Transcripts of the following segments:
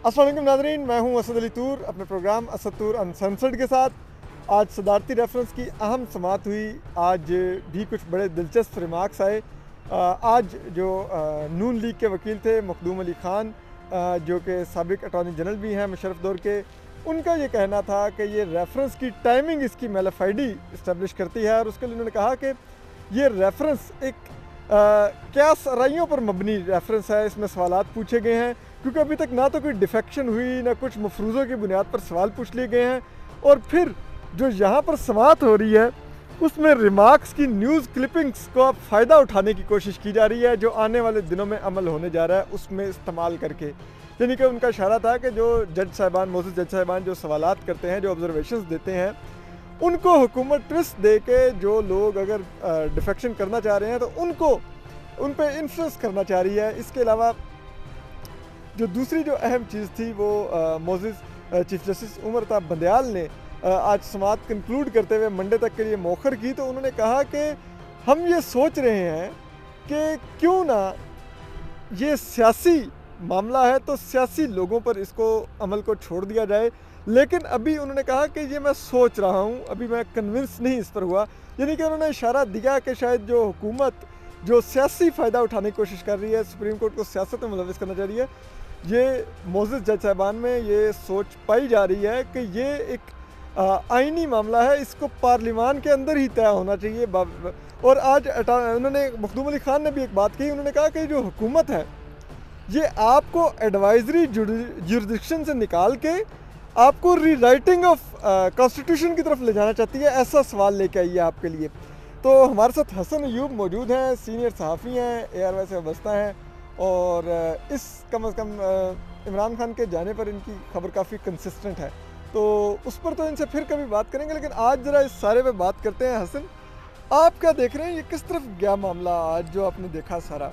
अस्सलाम वालेकुम नाज़रीन, मैं हूं असद अली तूर अपने प्रोग्राम असद तूर अनसेंसर्ड के साथ। आज सदारती रेफरेंस की अहम समात हुई। आज भी कुछ बड़े दिलचस्प रिमार्क्स आए। आज जो नून लीग के वकील थे मखदूम अली ख़ान, जो कि साबिक अटॉर्नी जनरल भी हैं मुशर्रफ दौर के, उनका ये कहना था कि ये रेफरेंस की टाइमिंग इसकी मेलाफाइडी इस्टेब्लिश करती है। और उसके लिए उन्होंने कहा कि ये रेफरेंस एक क्या सराइयों पर मबनी रेफरेंस है। इसमें सवालात पूछे गए हैं क्योंकि अभी तक ना तो कोई डिफेक्शन हुई, ना कुछ मफरूज़ों की बुनियाद पर सवाल पूछ लिए गए हैं। और फिर जो यहाँ पर समात हो रही है उसमें रिमार्क्स की न्यूज़ क्लिपिंग्स को अब फ़ायदा उठाने की कोशिश की जा रही है, जो आने वाले दिनों में अमल होने जा रहा है उसमें इस्तेमाल करके। यानी कि उनका इशारा था कि जो जज साहिबान, मोअज़्ज़ज़ जज साहिबान जो सवालात करते हैं, जो ऑब्जर्वेशंस देते हैं, उनको हुकूमत ट्विस्ट दे के जो लोग अगर डिफेक्शन करना चाह रहे हैं तो उनको उन पर इन्फ्लुएंस करना चाह रही है। इसके अलावा जो दूसरी जो अहम चीज़ थी वो मोअज़्ज़ज़ चीफ जस्टिस उमर ताब बंदयाल ने आज समात कंक्लूड करते हुए मंडे तक के लिए मौखर की। तो उन्होंने कहा कि हम ये सोच रहे हैं कि क्यों ना ये सियासी मामला है तो सियासी लोगों पर इसको अमल को छोड़ दिया जाए। लेकिन अभी उन्होंने कहा कि ये मैं सोच रहा हूँ, अभी मैं कन्विंस नहीं इस पर हुआ। यानी कि उन्होंने इशारा दिया कि शायद जो हुकूमत जो सियासी फ़ायदा उठाने की कोशिश कर रही है, सुप्रीम कोर्ट को सियासत में मुलविस करना चाह रही है, ये मोअज़्ज़ज़ जज साहिबान में ये सोच पाई जा रही है कि ये एक आइनी मामला है, इसको पार्लिमान के अंदर ही तय होना चाहिए। और आज उन्होंने मखदूम अली ख़ान ने भी एक बात कही। उन्होंने कहा कि जो हुकूमत है ये आपको एडवाइजरी जुरिडिक्शन से निकाल के आपको रीराइटिंग ऑफ कॉन्स्टिट्यूशन की तरफ ले जाना चाहती है, ऐसा सवाल लेके आई है आपके लिए। तो हमारे साथ हसन अयूब मौजूद हैं, सीनियर सहाफ़ी हैं, ARY से वाबस्ता हैं, और इस कम अज़ कम इमरान खान के जाने पर इनकी खबर काफ़ी कंसिस्टेंट है, तो उस पर तो इनसे फिर कभी बात करेंगे। लेकिन आज ज़रा इस सारे पे बात करते हैं। हसन, आप क्या देख रहे हैं, ये किस तरफ गया मामला आज जो आपने देखा सारा?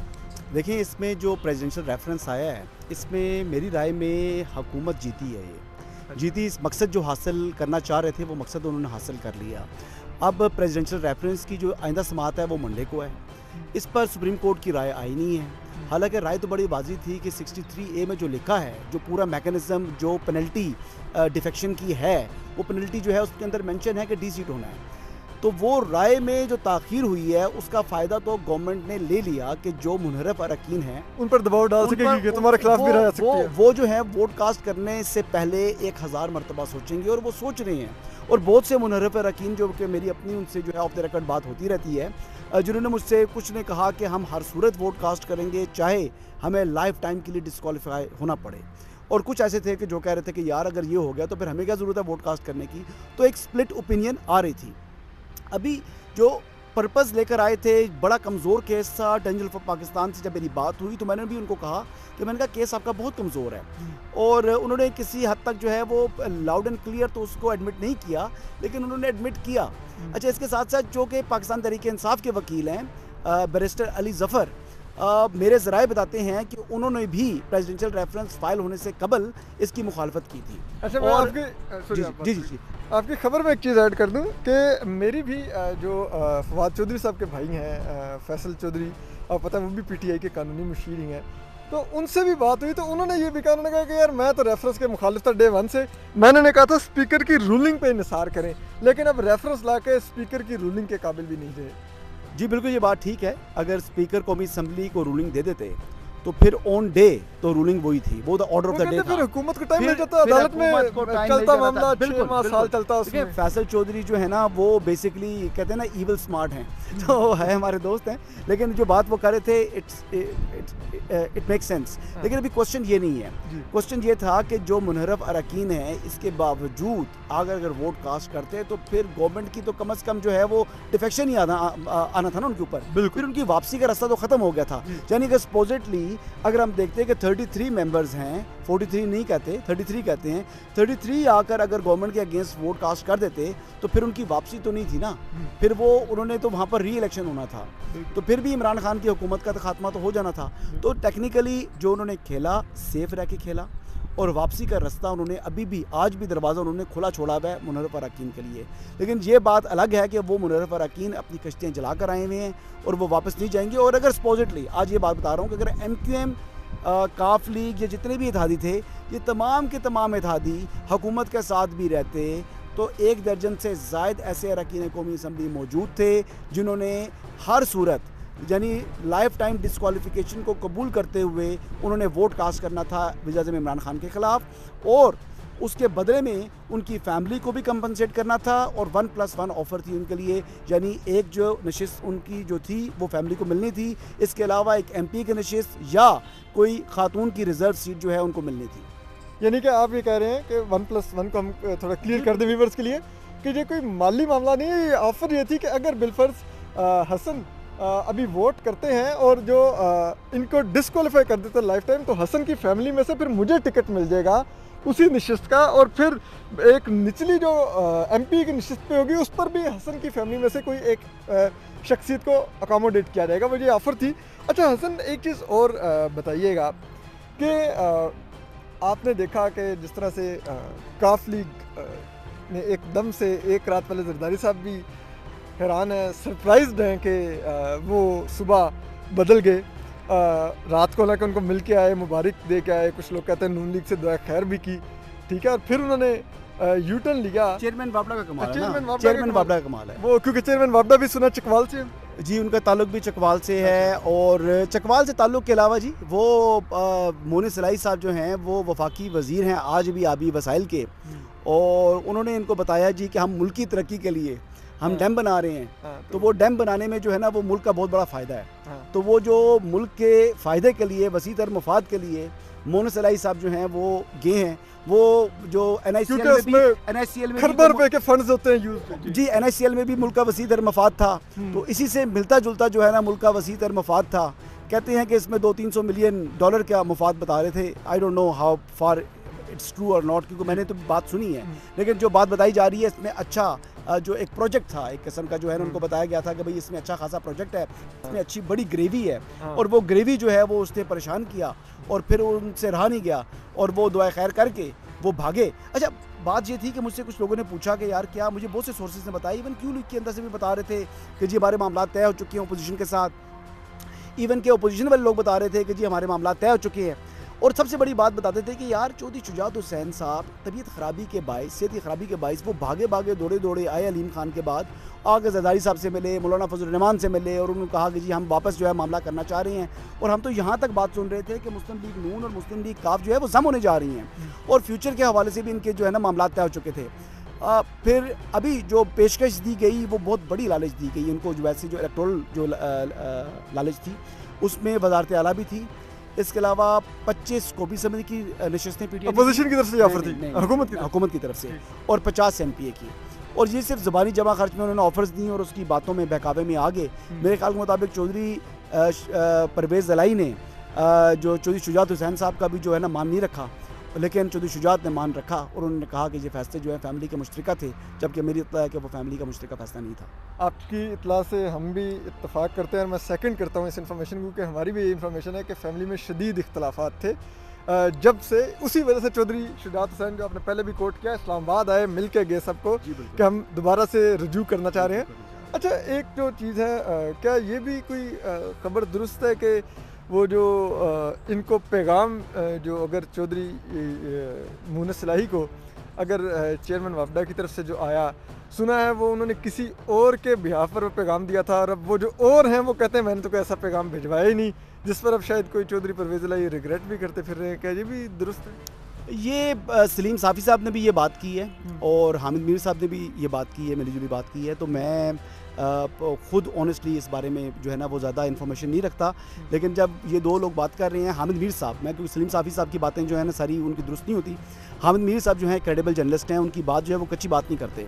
देखिए, इसमें जो प्रेसिडेंशियल रेफरेंस आया है, इसमें मेरी राय में हुकूमत जीती है। ये जीती, इस मकसद जो हासिल करना चाह रहे थे वो मकसद उन्होंने हासिल कर लिया। अब प्रेसिडेंशियल रेफरेंस की जो आइंदा समात है वो मंडे को है। इस पर सुप्रीम कोर्ट की राय आई नहीं है। हालांकि राय तो बड़ी वाज़ेह थी कि 63A में जो लिखा है, जो पूरा मैकेनिज़्म जो पेनल्टी डिफेक्शन की है, वो पेनल्टी जो है उसके अंदर मेंशन है कि डी-सीट होना है। तो वो राय में जो ताख़ीर हुई है उसका फ़ायदा तो गवर्नमेंट ने ले लिया कि जो मुनहरफ अरकान हैं उन पर दबाव डाल सकेगी कि तुम्हारे खिलाफ भी राय आ सकती है। वो जो है वोट कास्ट करने से पहले 1000 मरतबा सोचेंगे, और वो सोच रहे हैं। और बहुत से मुनहरफ अरकान जो कि मेरी अपनी उनसे जो है ऑफ द रिकॉर्ड बात होती रहती है, जिन्होंने मुझसे कुछ ने कहा कि हम हर सूरत वोट कास्ट करेंगे, चाहे हमें लाइफ टाइम के लिए डिस्क्वालीफाई होना पड़े। और कुछ ऐसे थे कि जो कह रहे थे कि यार अगर ये हो गया तो फिर हमें क्या ज़रूरत है वोट कास्ट करने की। तो एक स्प्लिट ओपिनियन आ रही थी। अभी जो पर्पज़ लेकर आए थे, बड़ा कमज़ोर केस था। एंजल फॉर पाकिस्तान से जब मेरी बात हुई तो मैंने भी उनको कहा कि मैंने कहा केस आपका बहुत कमज़ोर है, और उन्होंने किसी हद तक जो है वो लाउड एंड क्लियर तो उसको एडमिट नहीं किया, लेकिन उन्होंने एडमिट किया। अच्छा, इसके साथ साथ जो कि पाकिस्तान तहरीक इंसाफ के वकील हैं बैरिस्टर अली ज़फ़र, मेरे ज़राए बताते हैं कि उन्होंने भी प्रेसिडेंशियल रेफरेंस फाइल होने से कबल इसकी मुखालफत की थी। अच्छा, मैं आपकी आपकी खबर में एक चीज़ ऐड कर दूं कि मेरी भी जो फवाद चौधरी साहब के भाई हैं, फैसल चौधरी, और पता है वो भी PTI के कानूनी मुशीर ही हैं, तो उनसे भी बात हुई। तो उन्होंने ये भी कहा, उन्होंने कहा कि यार मैं तो रेफरेंस के मुखालिफ था डे 1 से। मैंने कहा था स्पीकर की रूलिंग पे इंसार करें, लेकिन अब रेफरेंस ला के स्पीकर की रूलिंग के काबिल भी नहीं थे। जी बिल्कुल, ये बात ठीक है। अगर स्पीकर कौमी असम्बली को रूलिंग दे देते तो फिर ऑन डे तो रूलिंग वही थी, वो ऑर्डर ऑफ द डे था। फिर हुकूमत को टाइम मिल जाता, अदालत में चलता मामला, 6 माह साल चलता उसमें। फैसल चौधरी जो है ना वो बेसिकली कहते हैं ना इविल स्मार्ट हैं, तो है हमारे दोस्त हैं, लेकिन जो बात वो कर रहे थे इट मेक सेंस। लेकिन अभी क्वेश्चन ये नहीं है। क्वेश्चन ये था कि जो मुनहरफ अरकान हैं, इसके बावजूद अगर वोट कास्ट करते तो फिर गवर्नमेंट की तो कम अज़ कम जो है वो डिफेक्शन ही आना था ना उनके ऊपर। फिर उनकी वापसी का रास्ता तो ख़त्म हो गया था। यानी कि सपोजिटली अगर हम देखते हैं कि 33 मेंबर्स हैं, 43 नहीं कहते, 33 कहते हैं, 33 आकर अगर गवर्नमेंट के अगेंस्ट वोट कास्ट कर देते तो फिर उनकी वापसी तो नहीं थी ना। फिर वो उन्होंने तो वहाँ पर री इलेक्शन होना था, तो फिर भी इमरान खान की हुकूमत का तो खात्मा तो हो जाना था। तो टेक्निकली जो उन्होंने खेला, सेफ रह के खेला, और वापसी का रास्ता उन्होंने अभी भी आज भी दरवाज़ा उन्होंने खुला छोड़ा हुआ है मुनहरफ अरकान के लिए। लेकिन ये बात अलग है कि वो मुनहरफ अरकान अपनी कश्तियाँ जला कर आए हुए हैं और वो वापस नहीं जाएंगे। और अगर सपोजिटली आज ये बात बता रहा हूँ कि अगर MQM काफ लीग या जितने भी इत्तेहादी थे, ये तमाम के तमाम इत्तेहादी हुकूमत के साथ भी रहते तो 1 दर्जन से ज़ायद ऐसे अरकान कौमी असम्बली मौजूद थे जिन्होंने हर सूरत यानी लाइफ टाइम डिस्क्वालिफिकेशन को कबूल करते हुए उन्होंने वोट कास्ट करना था वज़ीर आज़म इमरान खान के ख़िलाफ़, और उसके बदले में उनकी फैमिली को भी कंपनसेट करना था, और 1+1 ऑफ़र थी उनके लिए, यानी एक जो नशिस्त उनकी जो थी वो फैमिली को मिलनी थी, इसके अलावा एक MP की नशिस्त या कोई खातून की रिज़र्व सीट जो है उनको मिलनी थी। यानी कि आप ये कह रहे हैं कि 1+1 को हम थोड़ा क्लियर कर दें व्यूअर्स के लिए कि ये कोई माली मामला नहीं है। ये ऑफ़र ये थी कि अगर बिलफर्ज हसन अभी वोट करते हैं और जो इनको डिस्क्वालीफाई कर देते लाइफ टाइम, तो हसन की फैमिली में से फिर मुझे टिकट मिल जाएगा उसी नशिस्त का, और फिर एक निचली जो MP की नशिस्त पे होगी उस पर भी हसन की फैमिली में से कोई एक शख्सियत को अकोमोडेट किया जाएगा। वो ये ऑफ़र थी। अच्छा हसन, एक चीज़ और बताइएगा कि आपने देखा कि जिस तरह से काफ लीग ने एकदम से एक रात पहले जरदारी साहब भी हैरान है, सरप्राइज्ड हैं कि वो सुबह बदल गए, रात को हालांकि उनको मिल के आए, मुबारक दे के आए, कुछ लोग कहते हैं नून लीग से दुआ खैर भी की, ठीक है, और फिर उन्होंने यू टर्न लिया। चेयरमैन वापडा का कमाल है, चेयरमैन वापडा का कमाल है वो, क्योंकि चेयरमैन वापडा भी सुना चकवाल से जी, उनका ताल्लुक भी चकवाल से है, और चकवाल से ताल्लुक के अलावा जी वो मोने सलाई साहब जो हैं वो वफाकी वज़ीर हैं आज भी आबी वसाइल के, और उन्होंने इनको बताया जी कि हम मुल्क की तरक्की के लिए हम डैम बना रहे हैं, तो वो डैम बनाने में जो है ना वो मुल्क का बहुत बड़ा फ़ायदा है, तो वो जो मुल्क के फ़ायदे के लिए वसी तर मफाद के लिए मोने सलाई साहब जो हैं वो गए हैं। वो जो NICL में खरबों रुपए के फंड्स होते हैं यूज़ जी, NICL में भी मुल्क का वसी तर मफाद था, तो इसी से मिलता जुलता जो है ना मुल्क का वसी तर मफाद था। कहते हैं कि इसमें $200-300 मिलियन का मफाद बता रहे थे। I don't know how far it's true और नॉट, क्योंकि मैंने तो बात सुनी है, लेकिन जो बात बताई जा रही है इसमें अच्छा जो एक प्रोजेक्ट था एक किस्म का जो है उनको बताया गया था कि भाई इसमें अच्छा खासा प्रोजेक्ट है, इसमें अच्छी बड़ी ग्रेवी है, और वो ग्रेवी जो है वो उसने परेशान किया और फिर उनसे रहा नहीं गया और वो दुआ खैर करके वो भागे। अच्छा, बात ये थी कि मुझसे कुछ लोगों ने पूछा कि यार क्या, मुझे बहुत से सोर्सेज ने बताया, इवन क्यों लीग के अंदर से भी बता रहे थे कि जी हमारे मामला तय हो चुके हैं अपोजिशन के साथ, इवन के अपोजिशन वाले लोग बता रहे थे कि जी हमारे मामला तय हो चुके हैं, और सबसे बड़ी बात बताते थे कि यार चौधरी शुजात हुसैन साहब तबीयत ख़राबी के बाइस, सेहत ख़राबी के बाइस वो भागे भागे दौड़े दौड़े आए अलीम खान के बाद, आगे जरदारी साहब से मिले, मौलाना फजल रहमान से मिले, और उन्होंने कहा कि जी हम वापस जो है मामला करना चाह रहे हैं, और हम तो यहाँ तक बात सुन रहे थे कि मुस्लिम लीग नून और मुस्लिम लीग काफ जो है वो जम होने जा रही हैं, और फ्यूचर के हवाले से भी इनके जो है ना मामला तय हो चुके थे। फिर अभी जो पेशकश दी गई वो बहुत बड़ी लालच दी गई उनको, जो वैसे जो इलेक्टोरल जो लालच थी उसमें वजारत आला भी थी, इसके अलावा 25 कौमी समिति की नशिस्तें PTI अपोजिशन की तरफ से ऑफर थी, हुकूमत की तरफ से, और 50 MPA की, और ये सिर्फ ज़बानी जमा खर्च में उन्होंने ऑफर्स दी और उसकी बातों में बहकावे में आगे। मेरे ख्याल के मुताबिक चौधरी परवेज़ दलाई ने जो चौधरी शुजात हुसैन साहब का भी जो है ना मान नहीं रखा, लेकिन चौधरी शुजात ने मान रखा और उन्होंने कहा कि ये फैसले जो है फैमिली के मुश्तरका थे, जबकि मेरी इत्तला है कि वो फैमिली का मुश्तरका फैसला नहीं था। आपकी इत्तला से हम भी इत्तफाक करते हैं, और मैं सेकंड करता हूँ इस इन्फॉर्मेशन को कि हमारी भी ये इन्फॉर्मेशन है कि फैमिली में शदीद इख्तलाफात थे जब से, उसी वजह से चौधरी शुजात हुसैन जो आपने पहले भी कोट किया, इस्लामाबाद आए, मिल के गए सबको कि हम दोबारा से रजू करना चाह रहे हैं। अच्छा, एक जो चीज़ है, क्या ये भी कोई खबर दुरुस्त है कि वो जो इनको पैगाम जो अगर चौधरी मोने सलाही को अगर चेयरमैन वापडा की तरफ से जो आया, सुना है वो उन्होंने किसी और के बिहाफ पर वो पैगाम दिया था, और अब वो जो और हैं वो कहते हैं मैंने तो कोई ऐसा पैगाम भिजवाया ही नहीं, जिस पर अब शायद कोई चौधरी परवेज़ दलाई रिग्रेट भी करते फिर रहे हैं। क्या ये भी दुरुस्त है? ये सलीम साफ़ी साहब ने भी ये बात की है और हामिद मीर साहब ने भी ये बात की है, मिली जुली बात की है, तो मैं ख़ुद ऑनेस्टली इस बारे में जो है ना वो ज़्यादा इन्फॉर्मेशन नहीं रखता, लेकिन जब ये दो लोग बात कर रहे हैं, हामिद मीर साहब, मैं क्योंकि सलीम साफ़ी साहब की बातें जो है ना सारी उनकी दुरुस्त नहीं होती, हामिद मीर साहब जो हैं क्रेडिबल जर्नलिस्ट हैं, उनकी बात जो है वो कच्ची बात नहीं करते,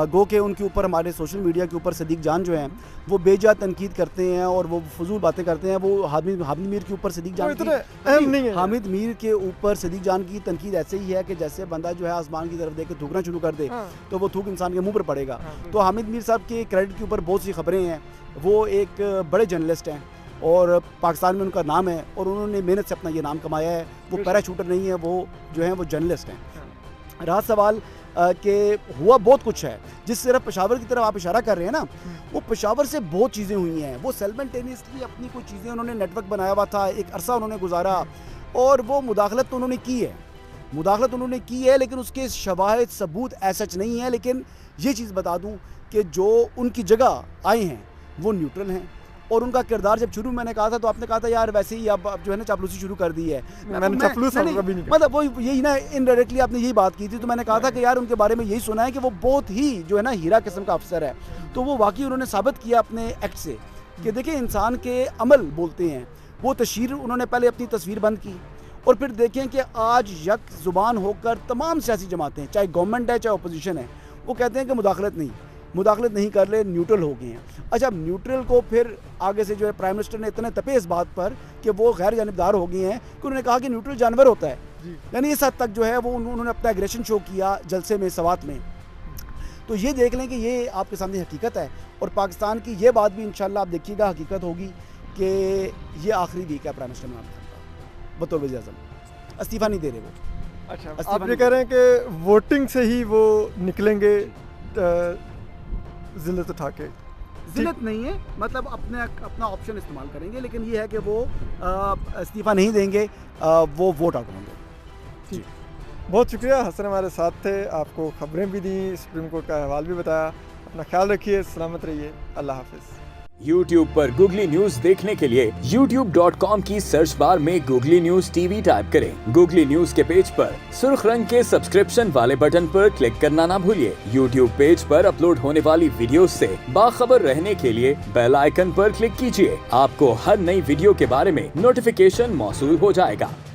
गो के उनके ऊपर हमारे सोशल मीडिया के ऊपर सदीक जान जो हैं वो बेजा तनकीद करते हैं और वो फजूल बातें करते हैं। वो हामिद मीर के ऊपर सदीक जान हामिद मीर के ऊपर सदीक जान की तनकीद ऐसे ही है कि जैसे बंदा जो है आसमान की तरफ देख के थूकना शुरू कर दे तो वो थूक इंसान के मुंह पर पड़ेगा। तो हामिद मीर साहब के क्रेडिट के ऊपर बहुत सी खबरें हैं, वो एक बड़े जर्नलिस्ट हैं और पाकिस्तान में उनका नाम है और उन्होंने मेहनत से अपना ये नाम कमाया है। वो पैराशूटर नहीं है, वो जो है वो जर्नलिस्ट हैं। रहा सवाल کہ ہوا بہت کچھ ہے. جس صرف پشاور کی طرف آپ اشارہ کر رہے ہیں نا, وہ پشاور سے بہت چیزیں ہوئی ہیں. وہ سائملٹینیسلی اپنی کوئی چیزیں انہوں نے نیٹ ورک بنایا ہوا تھا, ایک عرصہ انہوں نے گزارا, اور وہ مداخلت تو انہوں نے کی ہے, لیکن اس کے شواہد ثبوت ایسا نہیں ہے. لیکن یہ چیز بتا دوں کہ جو ان کی جگہ آئے ہیں وہ نیوٹرل ہیں, اور ان کا کردار جب شروع میں نے کہا تھا تو آپ نے کہا تھا یار ویسے ہی اب جو ہے نا چاپلوسی شروع کر دی ہے. مطلب وہ یہی نا انڈائریکٹلی آپ نے یہی بات کی تھی, تو میں نے کہا تھا کہ یار ان کے بارے میں یہی سنا ہے کہ وہ بہت ہی جو ہے نا ہیرا قسم کا افسر ہے. تو وہ واقعی انہوں نے ثابت کیا اپنے ایکٹ سے کہ دیکھیں انسان کے عمل بولتے ہیں. وہ تشہیر انہوں نے پہلے اپنی تصویر بند کی, اور پھر دیکھیں کہ آج یک زبان ہو کر تمام سیاسی جماعتیں, چاہے گورنمنٹ ہے چاہے اپوزیشن ہے, وہ کہتے ہیں کہ مداخلت نہیں کر لے, نیوٹرل ہو گئے ہیں. اچھا نیوٹرل کو پھر آگے سے جو ہے پرائم منسٹر نے اتنے تپے اس بات پر کہ وہ غیر جانبدار ہو گئے ہیں کہ انہوں نے کہا کہ نیوٹرل جانور ہوتا ہے. یعنی اس حد تک جو ہے وہ انہوں نے اپنا ایگریشن شو کیا جلسے میں سوات میں. تو یہ دیکھ لیں کہ یہ آپ کے سامنے حقیقت ہے, اور پاکستان کی یہ بات بھی انشاءاللہ آپ دیکھیے گا حقیقت ہوگی کہ یہ آخری ویک ہے پرائم منسٹر عمران خان کا بطور وزیر اعظم. استعفیٰ نہیں دے رہے وہ. اچھا, آپ یہ کہہ رہے ہیں کہ ووٹنگ سے ہی وہ نکلیں گے ذلت اٹھا کے؟ ذلت نہیں ہے, مطلب اپنا آپشن استعمال کریں گے, لیکن یہ ہے کہ وہ استعفیٰ نہیں دیں گے, وہ ووٹ آؤٹ ہوں گے. ٹھیک, بہت شکریہ. حسن ہمارے ساتھ تھے, آپ کو خبریں بھی دیں, سپریم کورٹ کا احوال بھی بتایا. اپنا خیال رکھیے, سلامت رہیے, اللہ حافظ. YouTube پر گوگلی نیوز دیکھنے کے لیے youtube.com کی سرچ بار میں googly news T V type کریں. گوگلی نیوز کے پیج پر سرخ رنگ کے سبسکرپشن والے بٹن پر کلک کرنا نہ بھولیے. YouTube پیج پر اپلوڈ ہونے والی ویڈیوز سے باخبر رہنے کے لیے بیل آئیکن پر کلک کیجیے. آپ کو ہر نئی ویڈیو کے بارے میں نوٹیفیکیشن موصول ہو جائے گا.